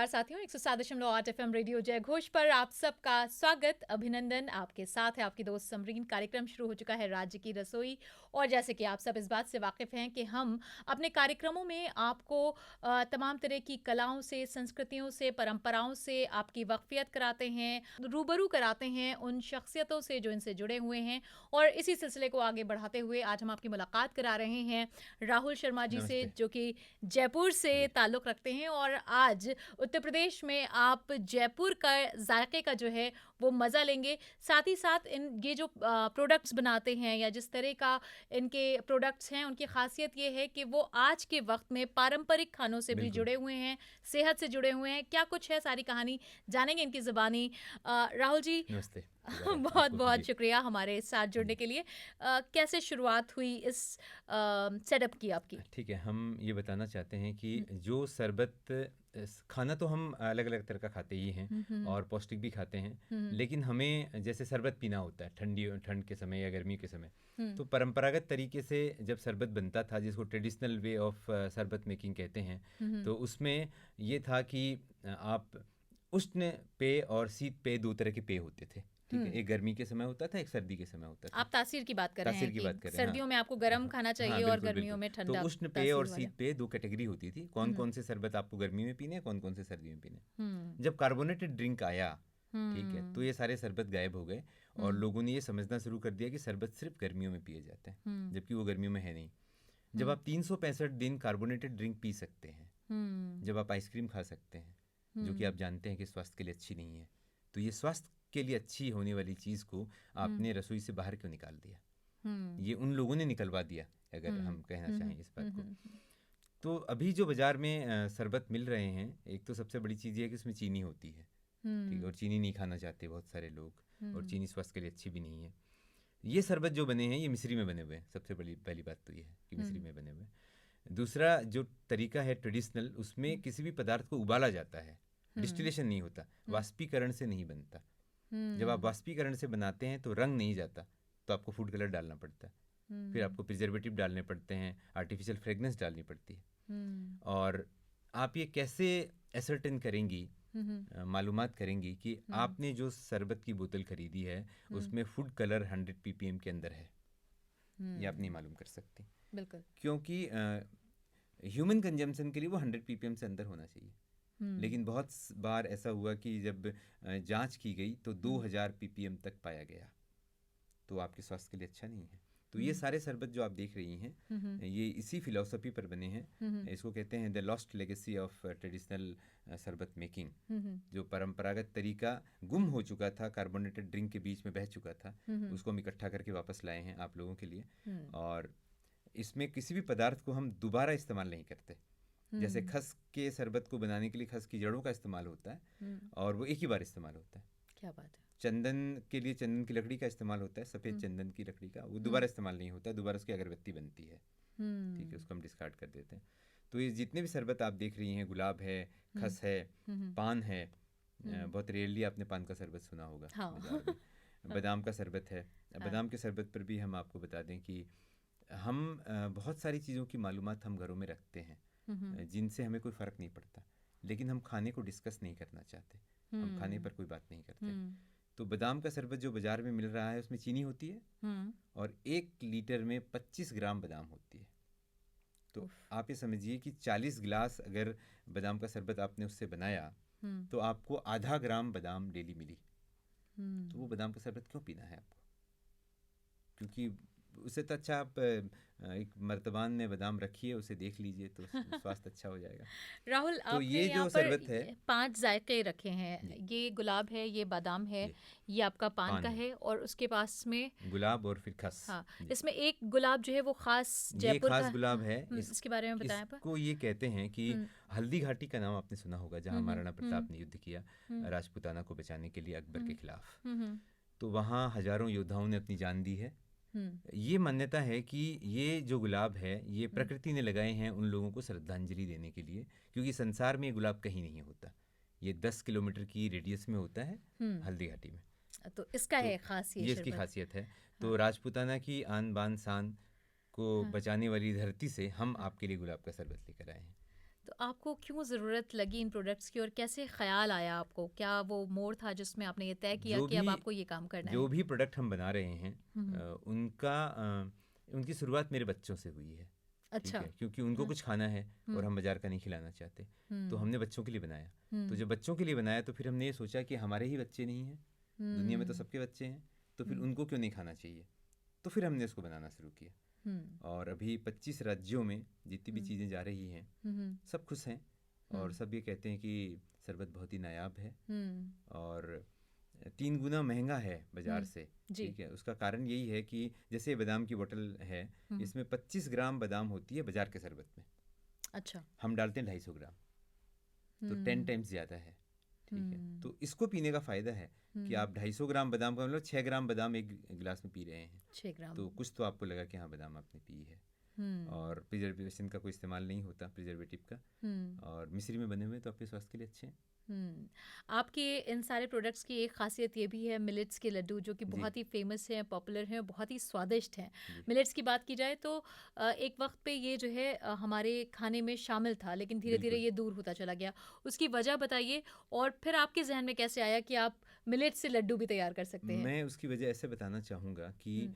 नमस्कार साथियों, 107.8 FM radio जय घोष पर आप सबका स्वागत, अभिनंदन। आपके साथ है आपकी दोस्त समरीन। कार्यक्रम शुरू हो चुका है राज्य की रसोई। और जैसे कि आप सब इस बात से वाकिफ़ हैं कि हम अपने कार्यक्रमों में आपको तमाम तरह की कलाओं से, संस्कृतियों से, परंपराओं से आपकी वाक़फ़ियत कराते हैं, रूबरू कराते हैं उन शख्सियतों से जो इनसे जुड़े हुए हैं। और इसी सिलसिले को आगे बढ़ाते हुए आज हम आपकी मुलाकात करा रहे हैं राहुल शर्मा जी से, नमस्ते। जो कि जयपुर से जी। ताल्लुक़ रखते हैं। और आज उत्तर प्रदेश में आप जयपुर का जायके का जो है वो मज़ा लेंगे। साथ ही साथ ये जो प्रोडक्ट्स बनाते हैं या जिस तरह का इनके प्रोडक्ट्स हैं, उनकी ख़ासियत ये है कि वो आज के वक्त में पारंपरिक खानों से भी बिल्कुल। जुड़े हुए हैं, सेहत से जुड़े हुए हैं। क्या कुछ है, सारी कहानी जानेंगे इनकी ज़बानी। राहुल जी, नमस्ते दोबारा बहुत आपको। बहुत जी। शुक्रिया हमारे साथ जुड़ने जी। के लिए। कैसे शुरुआत हुई इस सेटअप की आपकी? ठीक है, हम ये बताना चाहते हैं कि हुँ, जो शरबत खाना तो हम अलग-अलग तरह का खाते ही हैं हुँ, हुँ, और पौष्टिक भी खाते हैं, हुँ, लेकिन हमें जैसे शरबत पीना होता है ठंड के समय या गर्मी के समय, हुँ, तो परंपरागत तरीके से जब शरबत बनता था, जिसको ट्रेडिशनल वे ऑफ शरबत मेकिंग कहते हैं, हुँ, तो उसमें ये था कि आप उष्ण पेय और शीत पेय 2 तरह के पेय होते थे। ठीक है? हुँ। एक गर्मी के समय होता था, एक सर्दी के समय होता था। आप तासीर की बात कर रहे हैं तासीर की कि बात करें, हाँ। सर्दियों में आपको गरम हाँ, खाना हाँ, चाहिए और बिल्कुल, गर्मियों बिल्कुल। में तो ठंडा उष्ण पेय और तासीर वाला। शीत पेय 2 कैटेगरी होती थी, हुँ, कौन-कौन से शरबत आपको गर्मी में पीने हैं, कौन-कौन से सर्दी में पीने हैं। हुँ, जब कार्बोनेटेड ड्रिंक आया, ठीक है, तो हुँ, ये सारे शरबत गायब हो गए और हुँ, लोगों ने ये समझना शुरू कर दिया कि शरबत सिर्फ गर्मियों में पिए जाते हैं, हुँ, जबकि वो गर्मियों में है नहीं। जब हुँ, आप 365 दिन कार्बोनेटेड ड्रिंक पी सकते हैं, हुँ, जब आप आइसक्रीम खा सकते हैं, जो कि हुँ, आप जानते हैं कि स्वास्थ्य के लिए अच्छी नहीं है, तो ये स्वास्थ्य के लिए अच्छी होने वाली चीज़ को हुँ, आपने रसोई से बाहर क्यों निकाल दिया? हुँ, ये उन लोगों ने निकलवा दिया, अगर हुँ, हम कहना हुँ, चाहें इस हुँ, बात को। हुँ, तो अभी जो बाज़ार में शरबत मिल रहे हैं, एक तो सबसे बड़ी चीज़ ये है कि उसमें चीनी होती है, ठीक है? हुँ, और चीनी नहीं खाना चाहते बहुत सारे लोग, और हुँ, चीनी स्वास्थ्य के लिए अच्छी भी नहीं है। ये शरबत जो बने हैं, ये मिस्री में बने हुए हैं, सबसे बड़ी पहली बात तो ये है कि मिस्री हुँ, में बने हुए हैं। दूसरा जो तरीका है ट्रेडिशनल, उसमें किसी भी पदार्थ को उबाला जाता है, हुँ, डिस्टिलेशन नहीं होता, हुँ, वाष्पीकरण से नहीं बनता। जब आप हुँ, वाष्पीकरण से बनाते हैं तो रंग नहीं जाता, तो आपको फूड कलर डालना पड़ता है, फिर हुँ, आपको प्रिजर्वेटिव डालने पड़ते हैं, आर्टिफिशियल फ्रेगनेंस डालनी पड़ती है। हुँ, और आप ये कैसे एसर्टेन करेंगी, हुँ, मालूमात करेंगी कि हुँ, आपने जो शरबत की बोतल खरीदी है हुँ, उसमें फूड कलर 100 ppm के अंदर है? ये आप नहीं हुँ, मालूम कर सकती, बिल्कुल। क्योंकि ह्यूमन कंजम्पशन के लिए वो 100 ppm से अंदर होना चाहिए। हुँ, लेकिन बहुत बार ऐसा हुआ कि जब जांच की गई तो हुँ, 2000 ppm तक पाया गया, तो आपके स्वास्थ्य के लिए अच्छा नहीं है। तो ये हुँ, सारे शरबत जो आप देख रही हैं, हुँ, हुँ, ये इसी फिलॉसफी पर बने हैं। हुँ, इसको कहते हैं the lost legacy of traditional शरबत मेकिंग। हुँ, जो परंपरागत तरीका गुम हो चुका था, कार्बोनेटेड ड्रिंक के बीच में बह चुका था, हुँ, उसको हम इकट्ठा करके वापस लाए हैं आप लोगों के लिए। हुँ, और इसमें किसी भी पदार्थ को हम दोबारा इस्तेमाल नहीं करते। जैसे हुँ, खस के शरबत को बनाने के लिए खस की जड़ों का इस्तेमाल होता है, हुँ, और वो एक ही बार इस्तेमाल होता है। क्या बात है। चंदन के लिए चंदन की लकड़ी का इस्तेमाल होता है, सफ़ेद हुँ, चंदन की लकड़ी का, वो हुँ, दोबारा इस्तेमाल नहीं होता है, दोबारा उसकी अगरबत्ती बनती है, ठीक है, हुँ, उसको हम डिस्कार्ड कर देते हैं। तो ये जितने भी शरबत आप देख रही हैं, गुलाब है, हुँ, खस है, हुँ, पान है, हुँ, बहुत रेयरली आपने पान का शरबत सुना होगा हाँ। बाज़ार में, हाँ, बादाम का शरबत है। हाँ, बादाम के शरबत पर भी हम आपको बता दें कि हम बहुत सारी चीज़ों की मालूमात हम घरों में रखते हैं, हुँ, हुँ, जिनसे हमें कोई फ़र्क नहीं पड़ता, लेकिन हम खाने को डिस्कस नहीं करना चाहते, हम खाने हुँ, पर कोई बात नहीं करते। हुँ, तो बादाम का शरबत जो बाज़ार में मिल रहा है उसमें चीनी होती है, हुँ, और 1 लीटर में 25 ग्राम बादाम होती है। तो उफ़, आप ये समझिए कि 40 गिलास अगर बादाम का शरबत आपने उससे बनाया, हुँ, तो आपको आधा ग्राम बादाम डेली मिली। तो वो हुँ। बादाम का शरबत क्यों पीना है आपको? क्योंकि उससे तो अच्छा आप एक मर्तबान में बादाम रखिए, उसे देख लीजिए, तो स्वास्थ्य अच्छा हो जाएगा। राहुल, तो आपने ये यहाँ जो पर शरबत है, 5 जायके रखे हैं। जी, ये गुलाब है, ये बादाम है, जी, ये आपका पान पान का है, है और उसके पास में गुलाब और फिर खस। हाँ, जी, इसमें एक गुलाब जो है वो ख़ास ये जयपुर का। खास गुलाब है। इसके बारे में बताएँ आप? इसको ये कहते हैं कि हुँ, हल्दी घाटी का नाम आपने सुना होगा, जहाँ हुँ, हुँ, महाराणा हुँ, प्रताप ने युद्ध किया हुँ, राजपूताना को बचाने के लिए अकबर के हुँ, खिलाफ। हुँ, हुँ, तो वहाँ हजारों योद्धाओं ने अपनी जान दी है। हुँ, ये मान्यता है कि ये जो गुलाब है, ये हुँ, प्रकृति ने लगाए हैं उन लोगों को श्रद्धांजलि देने के लिए, क्योंकि संसार में ये गुलाब कहीं नहीं होता। ये 10 किलोमीटर की रेडियस में होता है, हुँ। हल्दी घाटी में। तो इसका तो है ख़ास ये ये इसकी शरबत। खासियत है। तो हाँ, राजपूताना की आन बान शान को हाँ, बचाने वाली धरती से हम हाँ। आपके लिए गुलाब का शरबत लेकर आए हैं। तो आपको क्यों ज़रूरत लगी इन प्रोडक्ट्स की और कैसे ख़्याल आया आपको? क्या वो मोड़ था जिसमें आपने ये तय किया जो कि भी अब आपको ये काम करना जो है? भी प्रोडक्ट हम बना रहे हैं हुँ, हुँ। उनकी शुरुआत मेरे बच्चों से हुई है। ठीक अच्छा। है, क्योंकि उनको हाँ। कुछ खाना है और हुँ, हम बाजार का नहीं खिलाना चाहते, तो हुँ, हमने बच्चों के लिए बनाया। तो हुँ, जब बच्चों के लिए बनाया तो फिर हमने ये सोचा कि हमारे ही बच्चे नहीं हैं, दुनिया में तो हुँ, सबके बच्चे हैं, तो फिर हुँ, उनको क्यों नहीं खाना चाहिए। तो फिर हमने उसको बनाना शुरू किया हुँ, और अभी 25 राज्यों में जितनी भी हुँ, चीज़ें जा रही हैं हुँ, सब खुश हैं हुँ, और सब ये कहते हैं कि शरबत बहुत ही नायाब है हुँ, और 3 गुना महंगा है बाज़ार हुँ। से। जी। ठीक है, उसका कारण यही है कि जैसे बादाम की बोतल है, हुँ, इसमें 25 ग्राम बादाम होती है बाज़ार के शरबत में, अच्छा। हम डालते हैं 250 ग्राम, तो 10 हुँ, टाइम्स ज़्यादा है। ठीक है, हुँ, तो इसको पीने का फ़ायदा है कि हुँ, आप 250 ग्राम बादाम का मतलब 6 ग्राम बादाम एक गिलास में पी रहे हैं, 6 ग्राम। तो कुछ तो आपको लगा कि हाँ, बादाम आपने पी है। हुँ, और प्रिजर्वेशन का कोई इस्तेमाल नहीं होता, प्रिजर्वेटिव का, हुँ, और मिश्री में बने हुए तो आपके स्वास्थ्य के लिए अच्छे हैं। हुँ। आपके इन सारे प्रोडक्ट्स की एक ख़ासियत ये भी है मिलेट्स के लड्डू जो कि जी, बहुत ही फ़ेमस हैं, पॉपुलर हैं, बहुत ही स्वादिष्ट हैं। जी, मिलेट्स की बात की जाए तो एक वक़्त पे ये जो है हमारे खाने में शामिल था, लेकिन धीरे-धीरे बिल्कुल। ये दूर होता चला गया। उसकी वजह बताइए और फिर आपके ज़हन में कैसे आया कि आप मिलेट्स से लड्डू भी तैयार कर सकते हैं? मैं उसकी वजह ऐसे बताना चाहूँगा कि हुँ,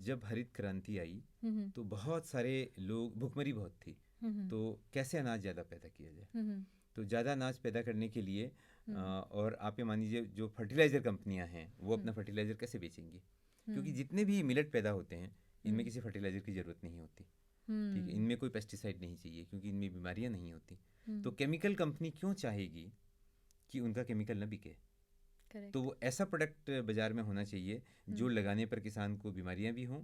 जब हरित क्रांति आई हुँ, हुँ, तो बहुत सारे लोग, भुखमरी बहुत थी, हुँ, हुँ, तो कैसे अनाज ज़्यादा पैदा किया जाए। हुँ, हुँ, तो ज़्यादा अनाज पैदा करने के लिए हुँ, और आप ये मान लीजिए जो फर्टिलाइज़र कंपनियां हैं वो हुँ, अपना फर्टिलाइज़र कैसे बेचेंगी, क्योंकि हुँ, जितने भी मिलेट पैदा होते हैं इनमें हुँ, किसी फर्टिलाइज़र की ज़रूरत नहीं होती। ठीक है, हुँ, इनमें कोई पेस्टिसाइड नहीं चाहिए क्योंकि इनमें बीमारियां नहीं होती। हुँ, तो केमिकल कंपनी क्यों चाहेगी कि उनका केमिकल न बिके। तो करेक्ट। वो ऐसा प्रोडक्ट बाज़ार में होना चाहिए हुँ, जो लगाने पर किसान को बीमारियां भी हों,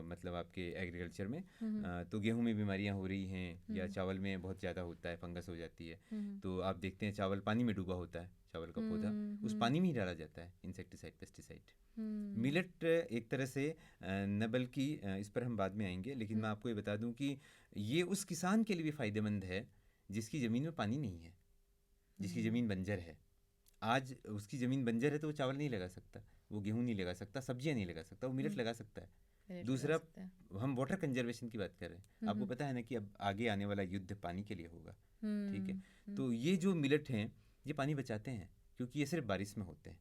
मतलब आपके एग्रीकल्चर में हुँ, हुँ, तो गेहूं में बीमारियां हो रही हैं या हुँ, चावल में बहुत ज़्यादा होता है, फंगस हो जाती है। हुँ, तो आप देखते हैं चावल पानी में डूबा होता है, चावल का पौधा, हुँ, उस हुँ, पानी में ही डाला जाता है इंसेक्टिसाइड पेस्टिसाइड। हुँ, मिलेट एक तरह से न बल्कि इस पर हम बाद में आएंगे, लेकिन हुँ, मैं आपको ये बता दूं कि ये उस किसान के लिए भी फ़ायदेमंद है जिसकी ज़मीन में पानी नहीं है, जिसकी हुँ, ज़मीन बंजर है। आज उसकी ज़मीन बंजर है तो वो चावल नहीं लगा सकता, वो गेहूँ नहीं लगा सकता, सब्जियाँ नहीं लगा सकता, वो मिलेट हुँ, लगा सकता है। करेक्ट लगा दूसरा, सकते हैं। हम वाटर कंजर्वेशन की बात कर रहे हैं, हुँ, आपको हुँ, पता है ना कि अब आगे आने वाला युद्ध पानी के लिए होगा। ठीक है, हुँ, हुँ, तो ये जो मिलेट हैं ये पानी बचाते हैं क्योंकि ये सिर्फ बारिश में होते हैं।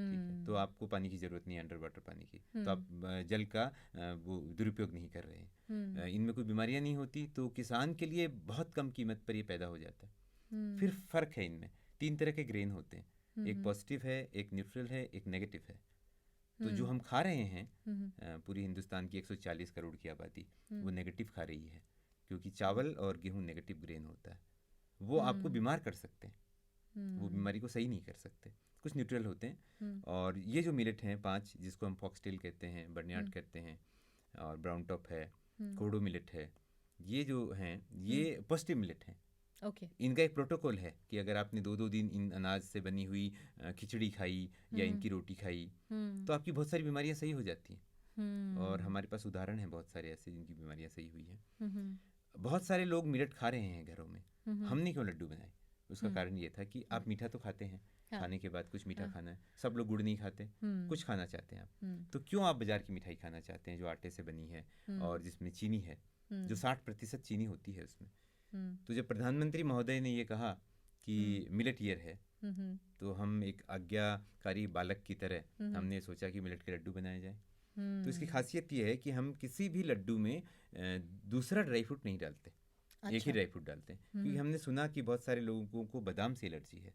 ठीक है, तो हुँ, आपको पानी की ज़रूरत नहीं है, अंडर वाटर पानी की, तो हुँ, आप जल का वो दुरुपयोग नहीं कर रहे हैं। हुँ, इनमें कोई बीमारियां नहीं होती, तो किसान के लिए बहुत कम कीमत पर ये पैदा हो जाता है। फिर हुँ, फ़र्क है इनमें, 3 तरह के ग्रेन होते हैं, हुँ, एक हुँ, पॉजिटिव है, एक न्यूट्रल है, एक नेगेटिव है। तो जो हुँ, हम खा रहे हैं, हुँ, पूरी हिंदुस्तान की 140 करोड़ की आबादी वो हुँ, नेगेटिव खा रही है, क्योंकि चावल और गेहूँ नेगेटिव ग्रेन होता है। वो आपको हुँ, बीमार कर सकते हैं, वो हुँ, बीमारी को सही नहीं कर सकते। कुछ न्यूट्रल होते हैं, हुँ, और ये जो मिलेट हैं 5, जिसको हम फॉक्सटेल कहते हैं, बर्नयार्ड हुँ, कहते हैं, और ब्राउन टॉप है, हुँ, कोडो मिलेट है, ये जो हैं हुँ, ये पॉजिटिव मिलेट हैं। ओके। इनका एक प्रोटोकॉल है कि अगर आपने 2-2 दिन इन अनाज से बनी हुई खिचड़ी खाई या हुँ, इनकी रोटी खाई, हुँ, तो आपकी बहुत सारी बीमारियां सही हो जाती हैं। और हुँ, हमारे पास उदाहरण हैं बहुत सारे ऐसे जिनकी बीमारियां सही हुई हैं। हुँ, हुँ, बहुत सारे लोग मिलेट खा रहे हैं घरों में, हुँ, हुँ, हमने क्यों लड्डू बनाए? उसका हुँ, कारण ये था कि हुँ, आप मीठा तो खाते हैं, हाँ, खाने के बाद कुछ मीठा हाँ, खाना है, सब लोग गुड़ नहीं खाते, हुँ, कुछ खाना चाहते हैं आप। हुँ, तो क्यों आप बाज़ार की मिठाई खाना चाहते हैं जो आटे से बनी है हुँ, और जिसमें चीनी है, जो हुँ, 60% चीनी होती है उसमें। हुँ, तो जब प्रधानमंत्री महोदय ने ये कहा कि हुँ, मिलेट ईयर है, हुँ, हुँ, तो हम एक आज्ञाकारी बालक की तरह हुँ, हुँ, हमने सोचा कि मिलेट के लड्डू बनाए जाएँ। तो इसकी हुँ, खासियत ये है कि हम किसी भी लड्डू में दूसरा ड्राई फ्रूट नहीं डालते, एक ही अच्छा। ड्राई फ्रूट डालते हैं, हुँ, क्योंकि हुँ, हमने सुना कि बहुत सारे लोगों को बादाम से एलर्जी है,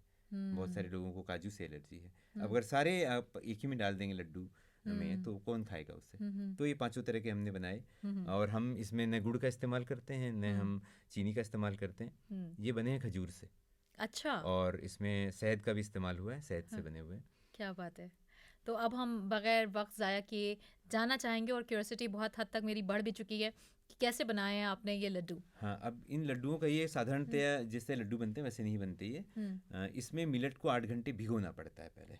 बहुत सारे हुँ, लोगों को काजू से एलर्जी है। अब हुँ, अगर सारे आप एक ही में डाल देंगे लड्डू में, हुँ, तो कौन खाएगा उसे। हुँ, हुँ, तो ये पांचों तरह के हमने बनाए, हुँ, हुँ, और हम इसमें न गुड़ का इस्तेमाल करते हैं, न हुँ, हम चीनी का इस्तेमाल करते हैं। हुँ, ये बने हैं खजूर से, अच्छा, और इसमें शहद का भी इस्तेमाल हुआ है, शहद से हाँ, बने हुए हैं। क्या बात है। तो अब हम बगैर वक़्त ज़ाया किए जानना चाहेंगे और क्यूरियोसिटी बहुत हद तक मेरी बढ़ भी चुकी है कि कैसे बनाए हैं आपने ये लड्डू? हाँ, अब इन लड्डुओं का ये हुँ, साधारणतया जैसे लड्डू बनते हैं वैसे नहीं बनते ये। हुँ, इसमें मिलेट को 8 घंटे भिगोना पड़ता है पहले।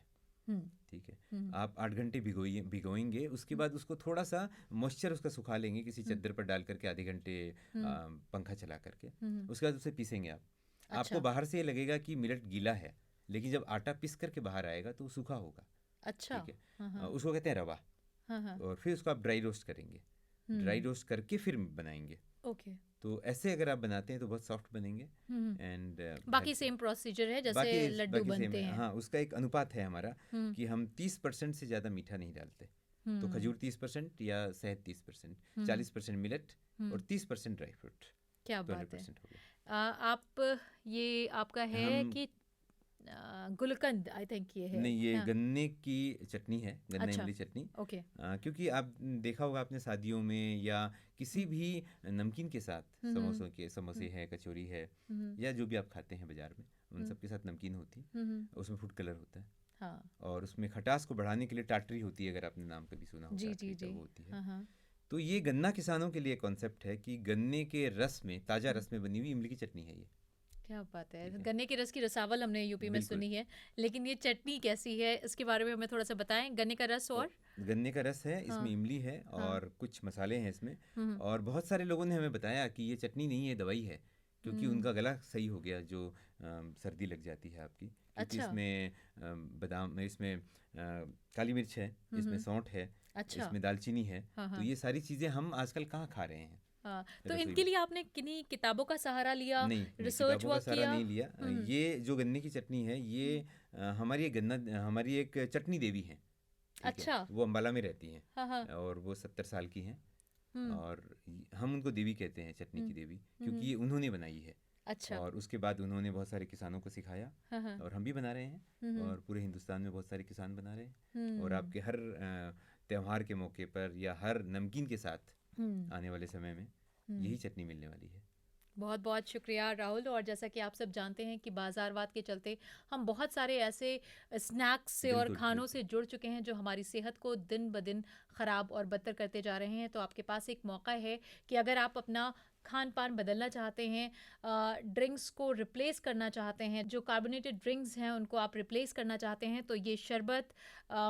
हुँ, ठीक है, हुँ, आप 8 घंटे भिगोएंगे, उसके हुँ, बाद उसको थोड़ा सा मॉइस्चर उसका सुखा लेंगे किसी हुँ, चद्दर पर डाल करके, आधे घंटे हुँ, पंखा चला करके। हुँ, उसके बाद उसे पीसेंगे आप। आपको अच्छा, बाहर से ये लगेगा कि मिलेट गीला है, लेकिन जब आटा पीस करके बाहर आएगा तो वो सूखा होगा। अच्छा, ठीक है, हाँ, हाँ, उसको कहते हैं रवा। हाँ, हाँ, और फिर उसको आप ड्राई रोस्ट करेंगे, ड्राई हुँ, रोस्ट करके फिर बनाएंगे। ओके। तो ऐसे अगर आप बनाते हैं तो बहुत सॉफ्ट बनेंगे हम्म। एंड बाकी सेम प्रोसीजर है जैसे बाकी लड्डू बाकी सेम बनते है। हैं। हाँ, उसका एक अनुपात है हमारा हम्म। कि हम 30% से ज़्यादा मीठा नहीं डालते। तो हम्म। खजूर 30% या शहद 30%, हम्म। 40% मिलेट हम्म। और 30% ड्राई फ्रूट, क्या तो बात है। 100% हो गया। आप ये आपका है हम कि गुलकंद आई थिंक ये है नहीं, ये क्या? गन्ने की चटनी है, गन्ना अच्छा। इमली चटनी। ओके। क्योंकि आप देखा होगा आपने शादियों में या किसी भी नमकीन के साथ, हम्म। समोसे हैं, कचौरी है, हम्म। या जो भी आप खाते हैं बाजार में, उन हम्म। सब के साथ नमकीन होती है। हम्म। उसमें फूड कलर होता है हाँ। और उसमें खटास को बढ़ाने के लिए टाटरी होती है, अगर आपने नाम कभी सुना हो जी जी टाटरी का, जी। वो होती है। हाँ हाँ। तो ये गन्ना किसानों के लिए कॉन्सेप्ट है कि गन्ने के रस में, ताज़ा हम्म। रस में बनी हुई इमली की चटनी है ये। क्या बात है। ठीक है, गन्ने के रस की रसावल हमने यूपी में बिल्कुल। सुनी है, लेकिन ये चटनी कैसी है इसके बारे में हमें थोड़ा सा बताएं। गन्ने का रस और और गन्ने का रस है, हाँ। इसमें इमली है हाँ। और कुछ मसाले हैं इसमें। हम्म। और बहुत सारे लोगों ने हमें बताया कि ये चटनी नहीं है, दवाई है, क्योंकि हम्म। उनका गला सही हो गया जो सर्दी लग जाती है आपकी। क्योंकि अच्छा। इसमें बादाम, इसमें काली मिर्च है, इसमें सौंठ है, अच्छा। इसमें दालचीनी है। हाँ तो हाँ। ये सारी चीज़ें हम आजकल कहाँ खा रहे हैं हाँ, तो रसोई इनके में। लिए आपने किन्हीं किताबों का सहारा लिया, नहीं नहीं, रिसर्च किताबों का वर्क सहारा किया? नहीं लिया। हम्म। ये जो गन्ने की चटनी है, ये हमारी एक चटनी देवी है। ठीक है, अच्छा। वो अम्बाला में रहती हैं हाँ हाँ। और वो 70 साल की हैं। हम्म। और हम उनको देवी कहते हैं, चटनी की हम्म। देवी, हम्म। क्योंकि ये उन्होंने बनाई है। अच्छा। और उसके बाद उन्होंने बहुत सारे किसानों को सिखाया हाँ हाँ। और हम भी बना रहे हैं। हम्म। और पूरे हिंदुस्तान में बहुत सारे किसान बना रहे हैं। और हम्म। आपके हर त्योहार के मौके पर या हर नमकीन के साथ हम्म। आने वाले समय में हम्म। यही चटनी मिलने वाली है। बहुत बहुत शुक्रिया राहुल। और जैसा कि आप सब जानते हैं कि बाज़ारवाद के चलते हम बहुत सारे ऐसे स्नैक्स से और बिल्कुल खानों बिल्कुल। से जुड़ चुके हैं जो हमारी सेहत को दिन ब दिन ख़राब और बदतर करते जा रहे हैं। तो आपके पास एक मौका है कि अगर आप अपना खान पान बदलना चाहते हैं, ड्रिंक्स को रिप्लेस करना चाहते हैं, जो कार्बोनेटेड ड्रिंक्स हैं उनको आप रिप्लेस करना चाहते हैं, तो ये शरबत,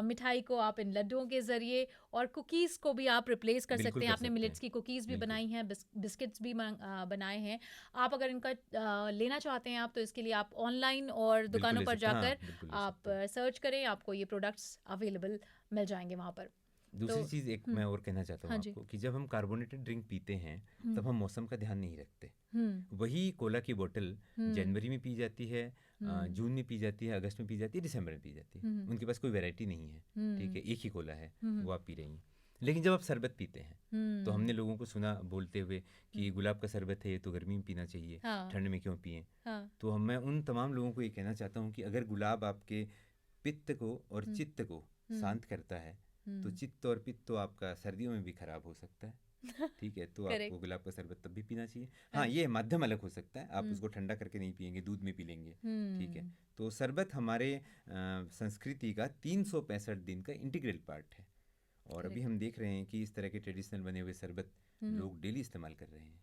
मिठाई को आप इन लड्डुओं के ज़रिए और कुकीज़ को भी आप रिप्लेस कर बिल्कुल सकते हैं। कर आपने सकते मिलेट्स हैं, की कुकीज़ भी बिल्कुल। बनाई हैं, बिस्किट्स भी बनाए हैं। आप अगर इनका लेना चाहते हैं आप, तो इसके लिए आप ऑनलाइन और बिल्कुल दुकानों ले पर सकते हैं, हाँ, जाकर बिल्कुल ले आप सकते हैं। सर्च करें, आपको ये प्रोडक्ट्स अवेलेबल मिल जाएंगे वहाँ पर। तो दूसरी चीज़ एक मैं और कहना चाहता हूँ हाँ जी। आपको, कि जब हम कार्बोनेटेड ड्रिंक पीते हैं हम्म। तब हम मौसम का ध्यान नहीं रखते। हम्म। वही कोला की बोतल हम्म। जनवरी में पी जाती है, हम्म। जून में पी जाती है, अगस्त में पी जाती है, दिसंबर में पी जाती है। हम्म। उनके पास कोई वैरायटी नहीं है। ठीक है, एक ही कोला है, हम्म। वो आप पी रही हैं। लेकिन जब आप शरबत पीते हैं तो हमने लोगों को सुना बोलते हुए कि गुलाब का शरबत है, ये तो गर्मी में पीना चाहिए, हाँ। ठंड में क्यों पिएं। हाँ। तो मैं उन तमाम लोगों को ये कहना चाहता हूँ कि अगर गुलाब आपके पित्त को और चित्त को शांत करता है, तो चित्त और पित्त तो आपका सर्दियों में भी खराब हो सकता है। ठीक है, तो आपको करेक्ट। गुलाब का शरबत तब भी पीना चाहिए। हाँ, ये माध्यम अलग हो सकता है, आप हम्म। उसको ठंडा करके नहीं पिएंगे, दूध में पी लेंगे। ठीक है, हम्म। तो शरबत हमारे संस्कृति का 365 दिन का इंटीग्रल पार्ट है। और अभी करेक्ट। हम देख रहे हैं कि इस तरह के ट्रेडिशनल बने हुए शरबत लोग डेली इस्तेमाल कर रहे हैं।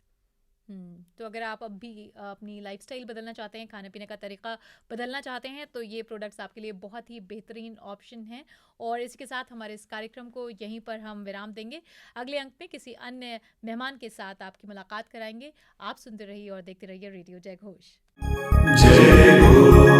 तो अगर आप अब भी अपनी लाइफस्टाइल बदलना चाहते हैं, खाने पीने का तरीका बदलना चाहते हैं, तो ये प्रोडक्ट्स आपके लिए बहुत ही बेहतरीन ऑप्शन हैं। और इसके साथ हमारे इस कार्यक्रम को यहीं पर हम विराम देंगे। अगले अंक में किसी अन्य मेहमान के साथ आपकी मुलाकात कराएंगे। आप सुनते रहिए और देखते रहिए रेडियो जय घोष। जय घोष।